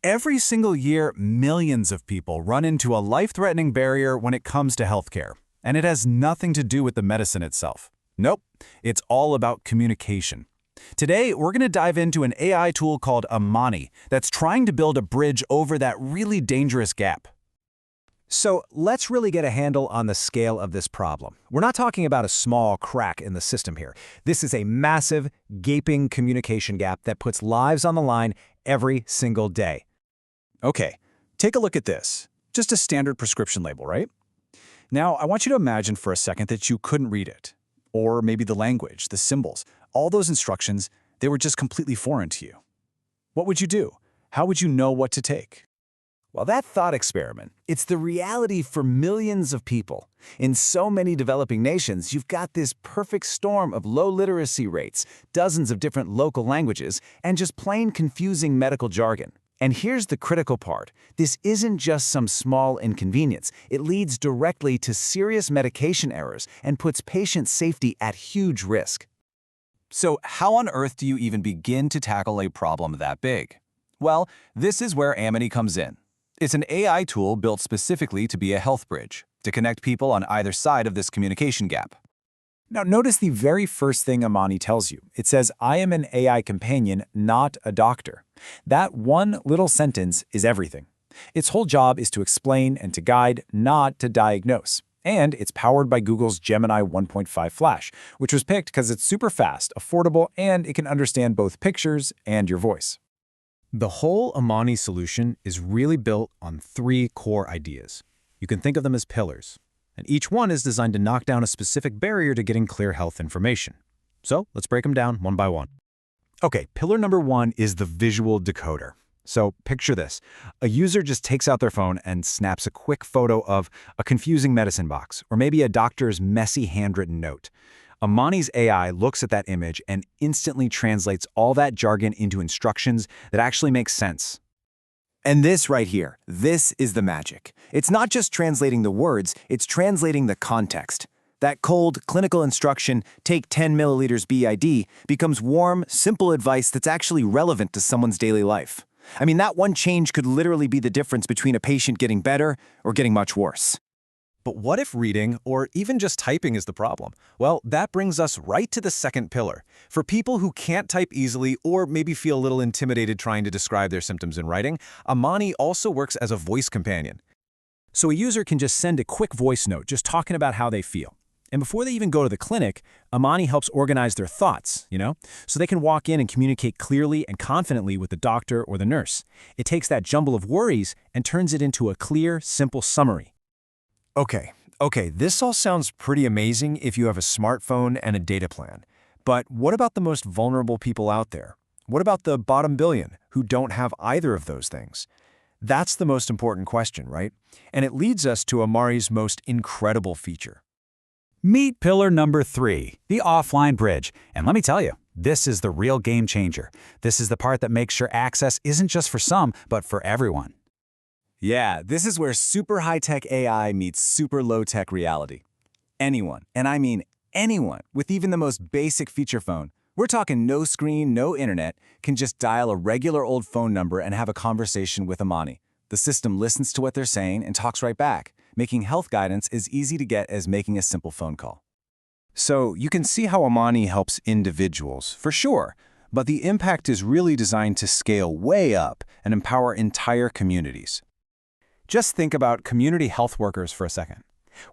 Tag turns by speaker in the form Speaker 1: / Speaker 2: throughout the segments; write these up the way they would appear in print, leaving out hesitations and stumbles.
Speaker 1: Every single year, millions of people run into a life-threatening barrier when it comes to healthcare. And it has nothing to do with the medicine itself. Nope, it's all about communication. Today, we're going to dive into an AI tool called Amani that's trying to build a bridge over that really dangerous gap.
Speaker 2: So let's really get a handle on the scale of this problem. We're not talking about a small crack in the system here. This is a massive, gaping communication gap that puts lives on the line every single day.
Speaker 3: Okay, take a look at this. Just a standard prescription label, right? Now, I want you to imagine for a second that you couldn't read it. Or maybe the language, the symbols, all those instructions, they were just completely foreign to you. What would you do? How would you know what to take?
Speaker 2: Well, that thought experiment, it's the reality for millions of people. In so many developing nations, you've got this perfect storm of low literacy rates, dozens of different local languages, and just plain confusing medical jargon. And here's the critical part. This isn't just some small inconvenience. It leads directly to serious medication errors and puts patient safety at huge risk.
Speaker 1: So how on earth do you even begin to tackle a problem that big? Well, this is where Amani comes in. It's an AI tool built specifically to be a health bridge, to connect people on either side of this communication gap.
Speaker 3: Now, notice the very first thing Amani tells you. It says, I am an AI companion, not a doctor. That one little sentence is everything. Its whole job is to explain and to guide, not to diagnose. And it's powered by Google's Gemini 1.5 Flash, which was picked because it's super fast, affordable, and it can understand both pictures and your voice.
Speaker 2: The whole Amani solution is really built on three core ideas. You can think of them as pillars, and each one is designed to knock down a specific barrier to getting clear health information. So let's break them down one by one. Okay, pillar number one is the visual decoder. So picture this. A user just takes out their phone and snaps a quick photo of a confusing medicine box, or maybe a doctor's messy handwritten note. Amani's AI looks at that image and instantly translates all that jargon into instructions that actually make sense.
Speaker 4: And this right here, this is the magic. It's not just translating the words, it's translating the context. That cold, clinical instruction, take 10 milliliters BID, becomes warm, simple advice that's actually relevant to someone's daily life. I mean, that one change could literally be the difference between a patient getting better or getting much worse.
Speaker 2: But what if reading, or even just typing, is the problem? Well, that brings us right to the second pillar. For people who can't type easily or maybe feel a little intimidated trying to describe their symptoms in writing, Amani also works as a voice companion. So a user can just send a quick voice note just talking about how they feel. And before they even go to the clinic, Amani helps organize their thoughts, so they can walk in and communicate clearly and confidently with the doctor or the nurse. It takes that jumble of worries and turns it into a clear, simple summary.
Speaker 4: Okay, this all sounds pretty amazing if you have a smartphone and a data plan. But what about the most vulnerable people out there? What about the bottom billion who don't have either of those things? That's the most important question, right? And it leads us to Amani's most incredible feature.
Speaker 1: Meet pillar number 3, the offline bridge. And let me tell you, this is the real game changer. This is the part that makes sure access isn't just for some, but for everyone.
Speaker 4: Yeah, this is where super high-tech AI meets super low-tech reality. Anyone, and I mean anyone, with even the most basic feature phone, we're talking no screen, no internet, can just dial a regular old phone number and have a conversation with Amani. The system listens to what they're saying and talks right back, making health guidance as easy to get as making a simple phone call. So you can see how Amani helps individuals, for sure, but the impact is really designed to scale way up and empower entire communities.
Speaker 2: Just think about community health workers for a second.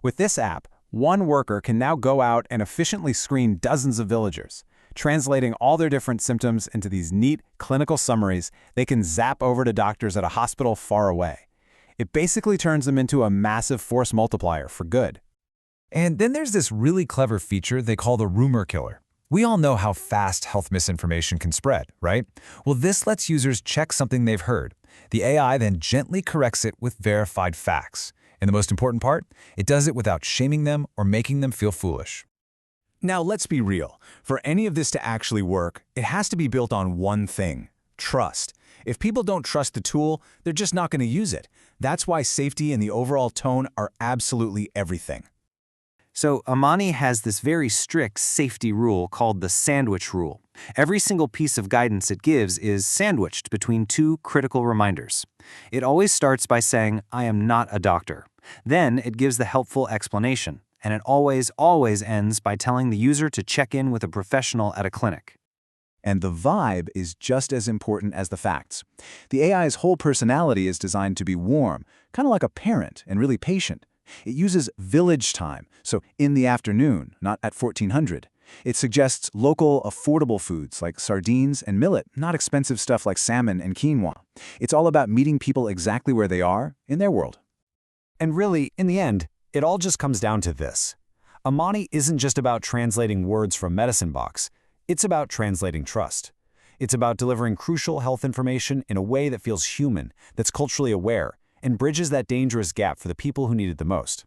Speaker 2: With this app, one worker can now go out and efficiently screen dozens of villagers. Translating all their different symptoms into these neat clinical summaries, they can zap over to doctors at a hospital far away. It basically turns them into a massive force multiplier for good. And then there's this really clever feature they call the rumor killer. We all know how fast health misinformation can spread, right? Well, this lets users check something they've heard. The AI then gently corrects it with verified facts. And the most important part, it does it without shaming them or making them feel foolish.
Speaker 3: Now, let's be real. For any of this to actually work, it has to be built on one thing: trust. If people don't trust the tool, they're just not going to use it. That's why safety and the overall tone are absolutely everything.
Speaker 2: So Amani has this very strict safety rule called the sandwich rule. Every single piece of guidance it gives is sandwiched between two critical reminders. It always starts by saying, "I am not a doctor." Then it gives the helpful explanation, and it always ends by telling the user to check in with a professional at a clinic.
Speaker 4: And the vibe is just as important as the facts. The AI's whole personality is designed to be warm, kind of like a parent, and really patient. It uses village time, so in the afternoon, not at 1400. It suggests local, affordable foods like sardines and millet, not expensive stuff like salmon and quinoa. It's all about meeting people exactly where they are in their world.
Speaker 1: And really, in the end, it all just comes down to this. Amani isn't just about translating words from medicine box. It's about translating trust. It's about delivering crucial health information in a way that feels human, that's culturally aware, and bridges that dangerous gap for the people who need it the most.